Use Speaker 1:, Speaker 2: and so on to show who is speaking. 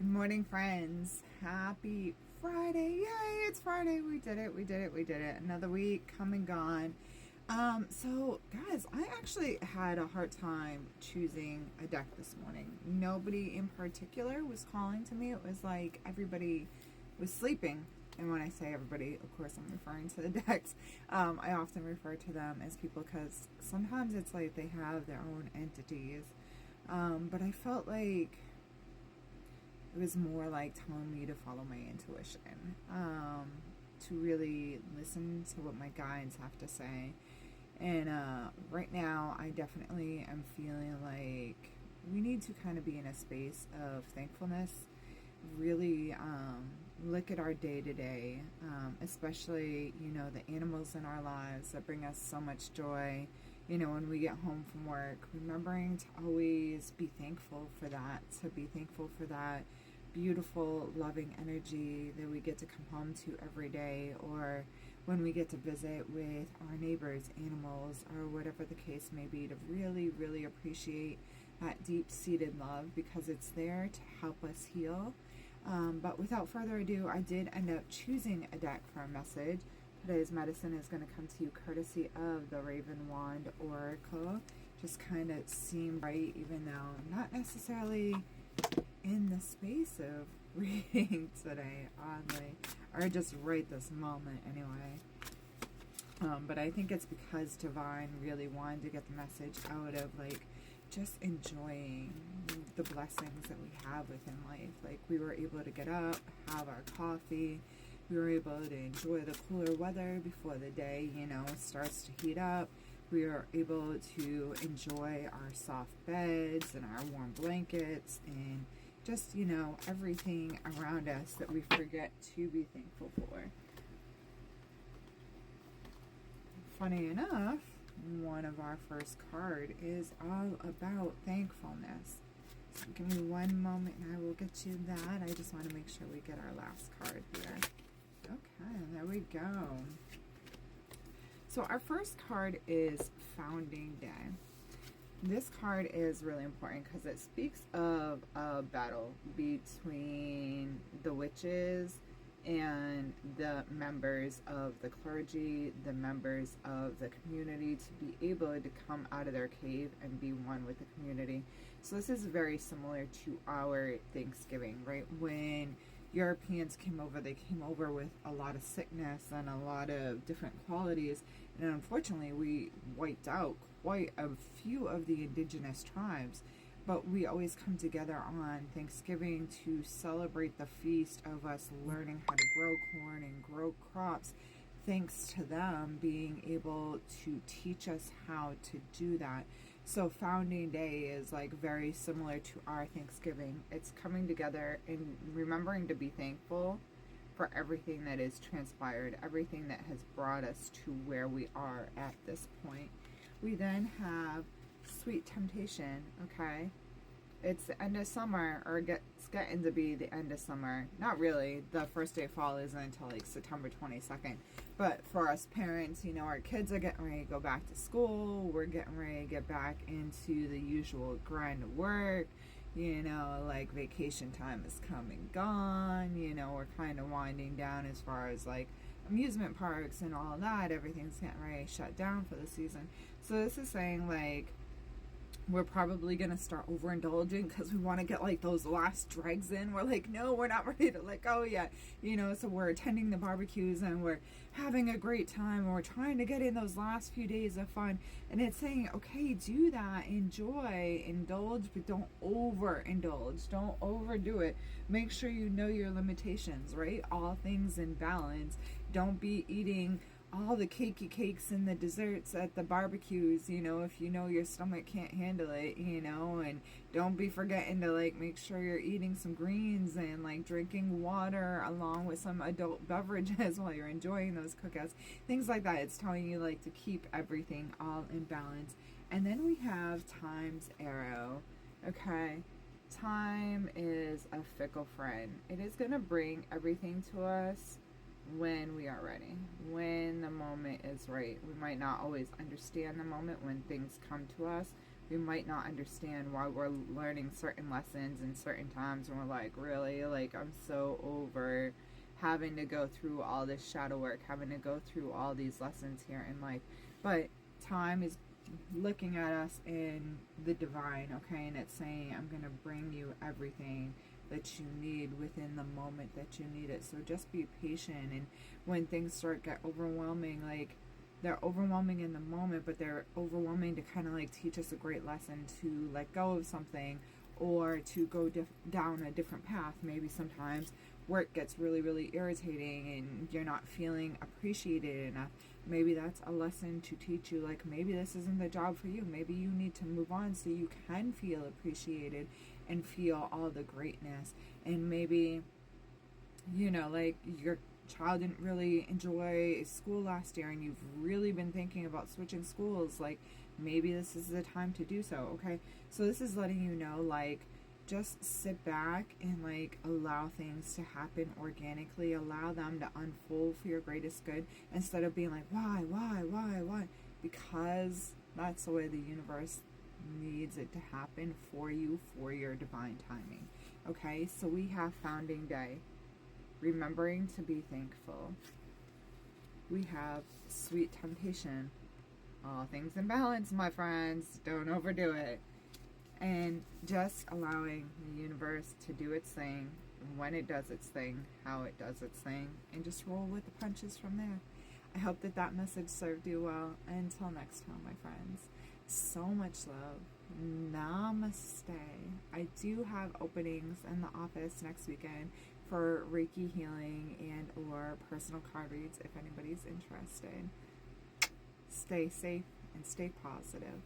Speaker 1: Good morning, friends. Happy Friday. Yay, it's Friday. We did it. We did it. We did it. Another week come and gone. So guys, I actually had a hard time choosing a deck this morning. Nobody in particular was calling to me. It was like everybody was sleeping. And when I say everybody, of course, I'm referring to the decks. I often refer to them as people because sometimes it's like they have their own entities. But I felt like it was more like telling me to follow my intuition, to really listen to what my guides have to say. And right now, I definitely am feeling like we need to kind of be in a space of thankfulness, really look at our day to day, especially, the animals in our lives that bring us so much joy. When we get home from work, remembering to always be thankful for that, to be thankful for that beautiful, loving energy that we get to come home to every day, or when we get to visit with our neighbors, animals, or whatever the case may be, to really, really appreciate that deep-seated love because it's there to help us heal. But without further ado, I did end up choosing a deck for a message. Today's medicine is going to come to you courtesy of the Raven Wand Oracle. Just kind of seemed right, even though I'm not necessarily in the space of reading today, oddly, or just right this moment anyway. But I think it's because Divine really wanted to get the message out of like just enjoying the blessings that we have within life. Like we were able to get up, have our coffee, we were able to enjoy the cooler weather before the day, starts to heat up. We are able to enjoy our soft beds and our warm blankets and just, everything around us that we forget to be thankful for. Funny enough, one of our first card is all about thankfulness. So give me one moment and I will get you that. I just want to make sure we get our last card here. Okay, there we go. So our first card is Founding Day. This card is really important because it speaks of a battle between the witches and the members of the clergy, the members of the community, to be able to come out of their cave and be one with the community. So this is very similar to our Thanksgiving, right? When Europeans came over, they came over with a lot of sickness and a lot of different qualities, and unfortunately we wiped out quite a few of the indigenous tribes. But we always come together on Thanksgiving to celebrate the feast of us learning how to grow corn and grow crops, thanks to them being able to teach us how to do that. So Founding Day is like very similar to our Thanksgiving. It's coming together and remembering to be thankful for everything that is transpired, everything that has brought us to where we are at this point. We then have Sweet Temptation, okay? It's the end of summer, or it's getting to be the end of summer. Not really. The first day of fall isn't until like September 22nd. But for us parents, our kids are getting ready to go back to school. We're getting ready to get back into the usual grind of work. Like vacation time is come and gone. We're kind of winding down as far as like amusement parks and all that. Everything's getting ready to shut down for the season. So this is saying like we're probably going to start overindulging because we want to get like those last dregs in. We're like, no, we're not ready to let go yet. So we're attending the barbecues and we're having a great time. And we're trying to get in those last few days of fun. And it's saying, okay, do that, enjoy, indulge, but don't overindulge. Don't overdo it. Make sure you know your limitations, right? All things in balance. Don't be eating all the cakes and the desserts at the barbecues, if your stomach can't handle it, and don't be forgetting to like make sure you're eating some greens and like drinking water along with some adult beverages while you're enjoying those cookouts, things like that. It's telling you like to keep everything all in balance. And then we have Time's Arrow. Okay, time is a fickle friend. It is going to bring everything to us when we are ready, when the moment is right. We might not always understand the moment when things come to us, we might not understand why we're learning certain lessons in certain times, and we're like, really? Like, I'm so over having to go through all this shadow work, having to go through all these lessons here in life. But time is looking at us in the divine, okay? And it's saying, I'm going to bring you everything that you need within the moment that you need it. So just be patient. And when things start get overwhelming, like, they're overwhelming in the moment, but they're overwhelming to kind of like teach us a great lesson to let go of something, or to go down a different path. Maybe sometimes work gets really, really irritating and you're not feeling appreciated enough. Maybe that's a lesson to teach you, like, maybe this isn't the job for you. Maybe you need to move on so you can feel appreciated and feel all the greatness. And maybe, you know, like, your child didn't really enjoy school last year and you've really been thinking about switching schools. Like, maybe this is the time to do so, okay? So this is letting you know, like, just sit back and like allow things to happen organically, allow them to unfold for your greatest good, instead of being like, why, because that's the way the universe needs it to happen for you, for your divine timing. Okay, so we have Founding Day, remembering to be thankful. We have Sweet Temptation, all things in balance, my friends, don't overdo it. And just allowing the universe to do its thing, when it does its thing, how it does its thing, and just roll with the punches from there. I hope that that message served you well. Until next time, my friends, so much love. Namaste. I do have openings in the office next weekend for Reiki healing and or personal card reads if anybody's interested. Stay safe and stay positive.